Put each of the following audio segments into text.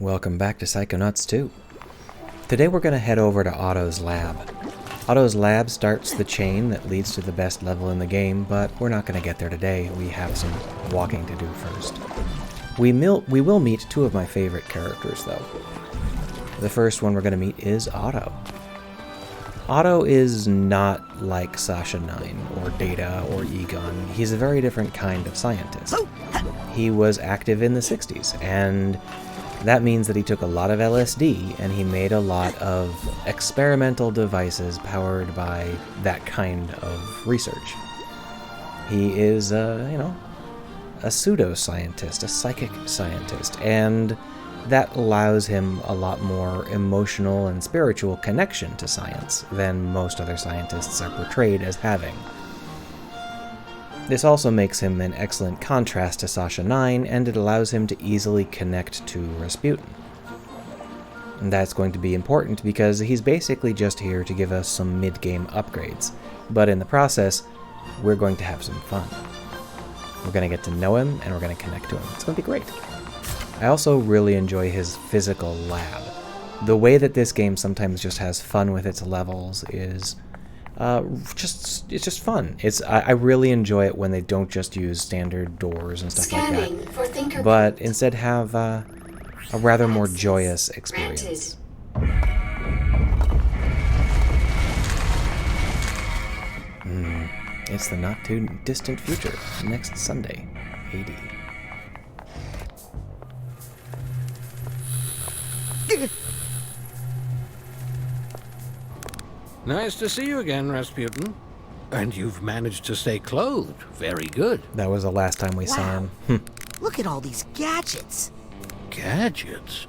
Welcome back to Psychonauts 2. Today we're going to head over to Otto's lab. Otto's lab starts the chain that leads to the best level in the game, but we're not going to get there today. We have some walking to do first. We will meet two of my favorite characters, though. The first one we're going to meet is Otto. Otto is not like Sasha 9, or Data, or Egon. He's a very different kind of scientist. He was active in the 60s, and that means that he took a lot of LSD, and he made a lot of experimental devices powered by that kind of research. He is, a pseudoscientist, a psychic scientist, and that allows him a lot more emotional and spiritual connection to science than most other scientists are portrayed as having. This also makes him an excellent contrast to Sasha 9, and it allows him to easily connect to Rasputin. And that's going to be important because he's basically just here to give us some mid-game upgrades, but in the process, we're going to have some fun. We're going to get to know him, and we're going to connect to him. It's going to be great. I also really enjoy his physical lab. The way that this game sometimes just has fun with its levels is it's just fun. I really enjoy it when they don't just use standard doors and stuff like that, but instead have a rather more joyous experience. It's the not too distant future, next Sunday, AD. Nice to see you again, Rasputin. And you've managed to stay clothed. Very good. That was the last time we saw him. Look at all these gadgets. Gadgets?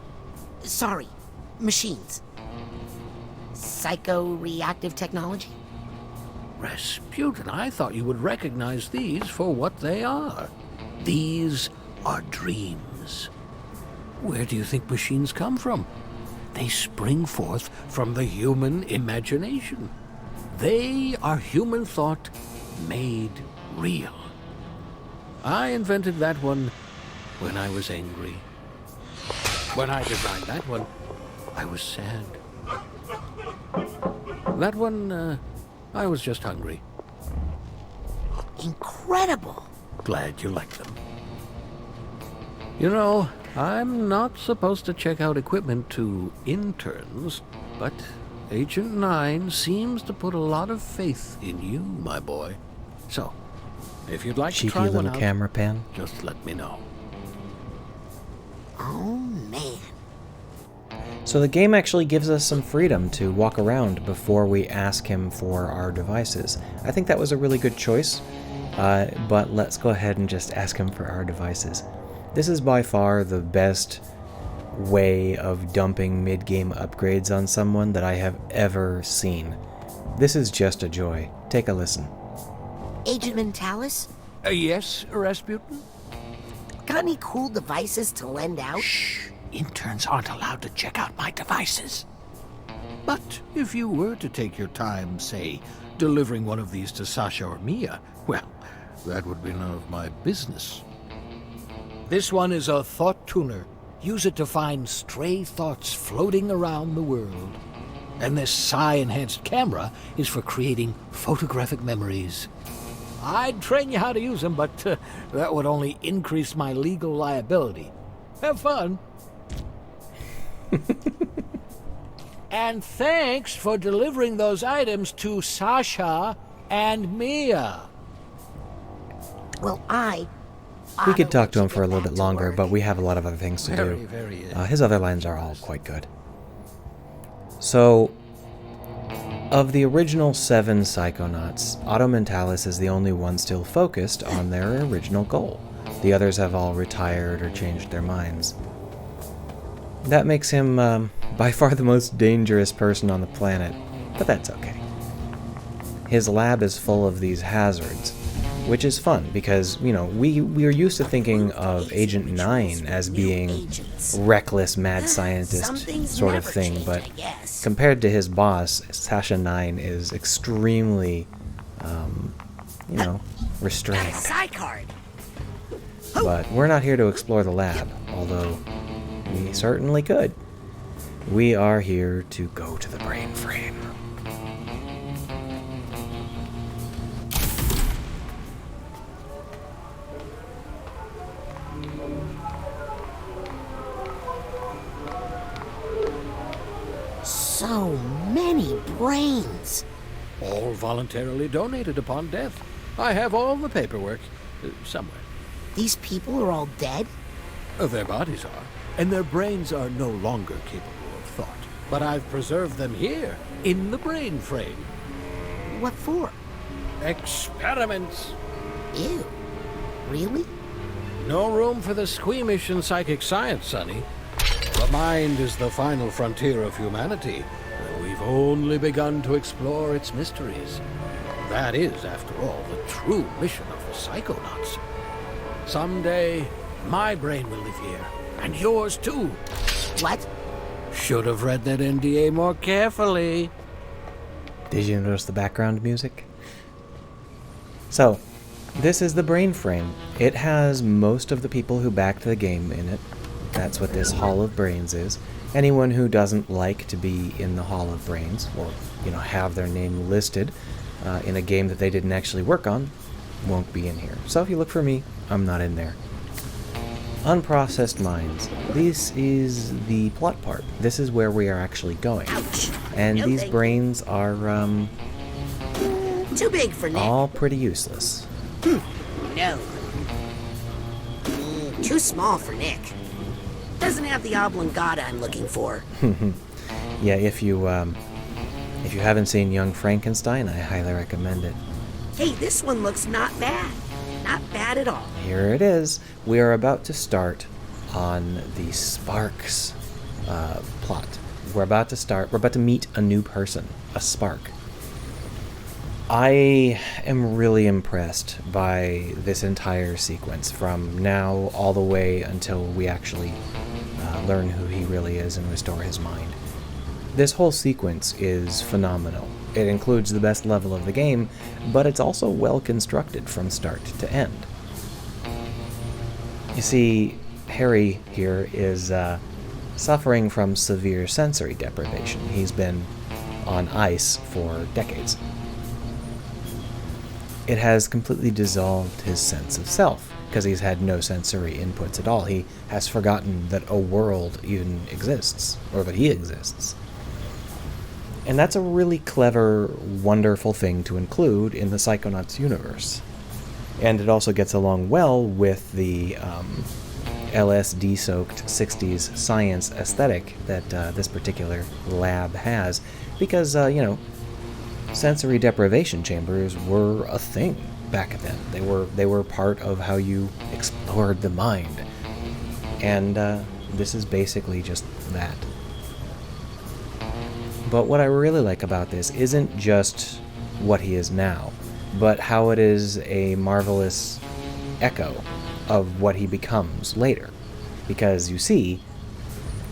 Sorry, machines. Psycho-reactive technology? Rasputin, I thought you would recognize these for what they are. These are dreams. Where do you think machines come from? They spring forth from the human imagination. They are human thought made real. I invented that one when I was angry. When I designed that one, I was sad. That one, I was just hungry. Incredible. Glad you like them. You know, I'm not supposed to check out equipment to interns, but Agent 9 seems to put a lot of faith in you, my boy. So, if you'd like to try one out, camera pan. Just let me know. Oh, man. So the game actually gives us some freedom to walk around before we ask him for our devices. I think that was a really good choice, but let's go ahead and just ask him for our devices. This is by far the best way of dumping mid-game upgrades on someone that I have ever seen. This is just a joy. Take a listen. Agent Mentalis? Yes, Rasputin? Got any cool devices to lend out? Shh! Interns aren't allowed to check out my devices. But if you were to take your time, say, delivering one of these to Sasha or Mia, well, that would be none of my business. This one is a thought tuner. Use it to find stray thoughts floating around the world. And this psi-enhanced camera is for creating photographic memories. I'd train you how to use them, but that would only increase my legal liability. Have fun. And thanks for delivering those items to Sasha and Mia. Well, we could talk to him for a little bit longer, but we have a lot of other things to do. His other lines are all quite good. So, of the original 7 Psychonauts, Otto Mentalis is the only one still focused on their original goal. The others have all retired or changed their minds. That makes him by far the most dangerous person on the planet, but that's okay. His lab is full of these hazards, which is fun because, we are used to thinking of Agent 9 as being reckless mad scientist sort of thing, but compared to his boss, Sasha 9 is extremely, restrained. But we're not here to explore the lab, although We certainly could. We are here to go to the BRAINFRAME. So many brains. All voluntarily donated upon death. I have all the paperwork. Somewhere. These people are all dead? Their bodies are, and their brains are no longer capable of thought. But I've preserved them here, in the brain frame. What for? Experiments. Ew. Really? No room for the squeamish in psychic science, Sonny. The mind is the final frontier of humanity, and we've only begun to explore its mysteries. That is, after all, the true mission of the Psychonauts. Someday, my brain will live here, and yours too. What? Should have read that NDA more carefully. Did you notice the background music? So, this is the BRAINFRAME. It has most of the people who backed the game in it. That's what this Hall of Brains is. Anyone who doesn't like to be in the Hall of Brains, or, have their name listed in a game that they didn't actually work on, won't be in here. So if you look for me, I'm not in there. Unprocessed minds. This is the plot part. This is where we are actually going. Ouch. And No, these thank brains are Too big for Nick. all pretty useless. No. Too small for Nick. Doesn't have the oblongata I'm looking for. Yeah, if you haven't seen Young Frankenstein, I highly recommend it. Hey, this one looks not bad. Not bad at all. Here it is. We are about to start on the Sparks plot. We're about to meet a new person, a Spark. I am really impressed by this entire sequence, from now all the way until we actually learn who he really is and restore his mind. This whole sequence is phenomenal. It includes the best level of the game, but it's also well constructed from start to end. You see, Harry here is suffering from severe sensory deprivation. He's been on ice for decades. It has completely dissolved his sense of self, because he's had no sensory inputs at all. He has forgotten that a world even exists, or that he exists. And that's a really clever, wonderful thing to include in the Psychonauts universe. And it also gets along well with the LSD-soaked 60s science aesthetic that this particular lab has, because, sensory deprivation chambers were a thing back then. They were part of how you explored the mind. And this is basically just that. But what I really like about this isn't just what he is now, but how it is a marvelous echo of what he becomes later. Because you see,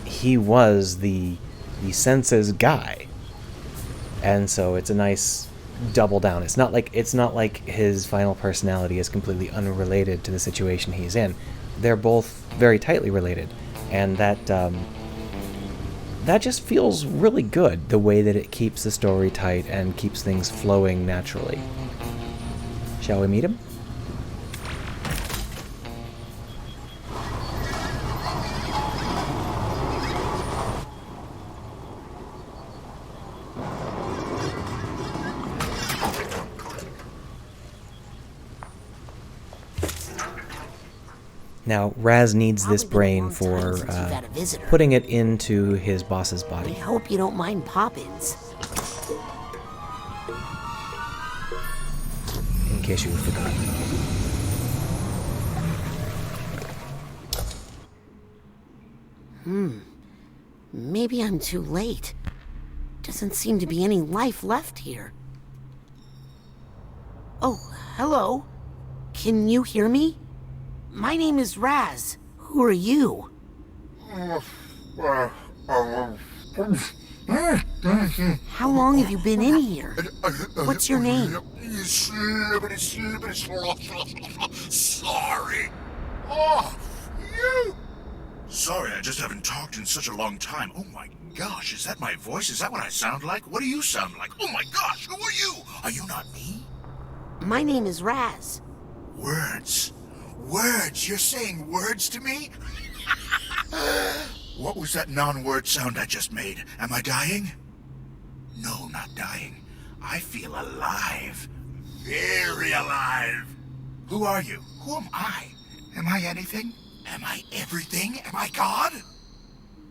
he was the senses guy. And so it's a nice double down. It's not like his final personality is completely unrelated to the situation he's in. They're both very tightly related, and that just feels really good, the way that it keeps the story tight and keeps things flowing naturally. Shall we meet him? Now, Raz needs this brain for putting it into his boss's I body. hope you don't mind Poppins. In case you had forgotten. Maybe I'm too late. Doesn't seem to be any life left here. Oh, hello. Can you hear me? My name is Raz. Who are you? How long have you been in here? What's your name? Sorry. Oh, you. Sorry, I just haven't talked in such a long time. Oh my gosh, is that my voice? Is that what I sound like? What do you sound like? Oh my gosh, who are you? Are you not me? My name is Raz. Words. Words? You're saying words to me? What was that non-word sound I just made? Am I dying? No, not dying. I feel alive. Very alive. Who are you? Who am I? Am I anything? Am I everything? Am I God?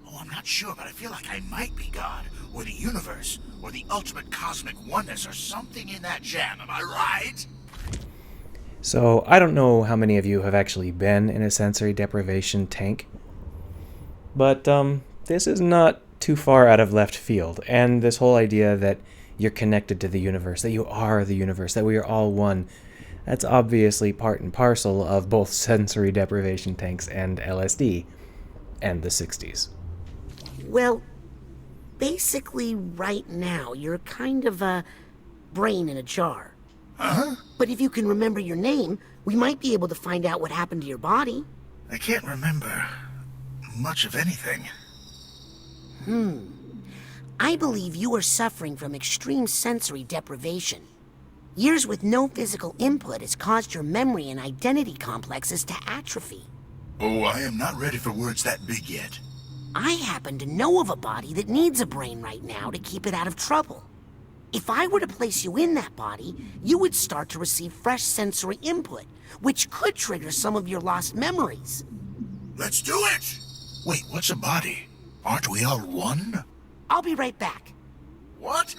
Oh, I'm not sure, but I feel like I might be God, or the universe, or the ultimate cosmic oneness, or something in that jam. Am I right? So, I don't know how many of you have actually been in a sensory deprivation tank, but this is not too far out of left field, and this whole idea that you're connected to the universe, that you are the universe, that we are all one, that's obviously part and parcel of both sensory deprivation tanks and LSD, and the 60s. Well, basically right now, you're kind of a brain in a jar. Huh? But if you can remember your name, we might be able to find out what happened to your body. I can't remember much of anything. I believe you are suffering from extreme sensory deprivation. Years with no physical input has caused your memory and identity complexes to atrophy. Oh, I am not ready for words that big yet. I happen to know of a body that needs a brain right now to keep it out of trouble. If I were to place you in that body, you would start to receive fresh sensory input, which could trigger some of your lost memories. Let's do it! Wait, what's a body? Aren't we all one? I'll be right back. What?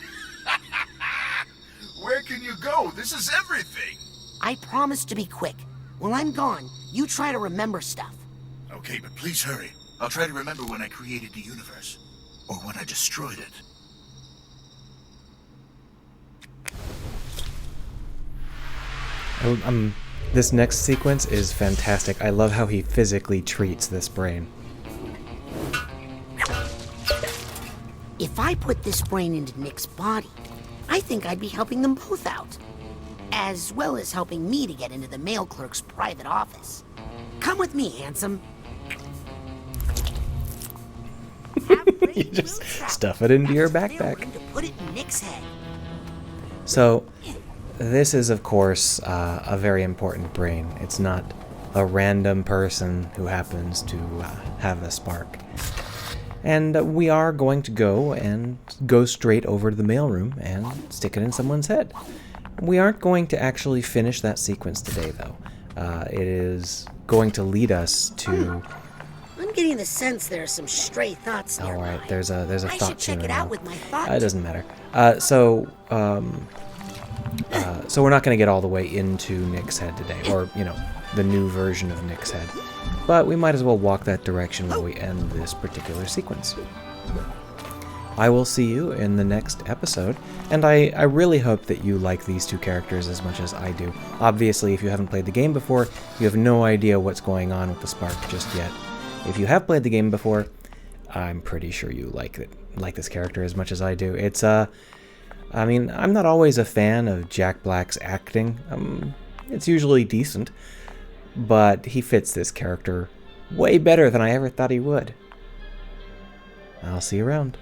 Where can you go? This is everything! I promise to be quick. While I'm gone, you try to remember stuff. Okay, but please hurry. I'll try to remember when I created the universe. Or when I destroyed it. This next sequence is fantastic. I love how he physically treats this brain. If I put this brain into Nick's body, I think I'd be helping them both out. As well as helping me to get into the mail clerk's private office. Come with me, handsome. You just stuff it into your backpack. To put it in Nick's head. So, this is, of course, a very important brain. It's not a random person who happens to have a spark. And we are going to go straight over to the mailroom and stick it in someone's head. We aren't going to actually finish that sequence today, though. It is going to lead us to... I'm getting the sense there are some stray thoughts nearby. All right, there's a I thought should check tuner it out now. with my thought. It doesn't matter. So we're not going to get all the way into Nick's head today, or, you know, the new version of Nick's head. But we might as well walk that direction when we end this particular sequence. I will see you in the next episode, and I really hope that you like these two characters as much as I do. Obviously, if you haven't played the game before, you have no idea what's going on with the spark just yet. If you have played the game before, I'm pretty sure you like this character as much as I do. It's I mean, I'm not always a fan of Jack Black's acting. It's usually decent, but he fits this character way better than I ever thought he would. I'll see you around.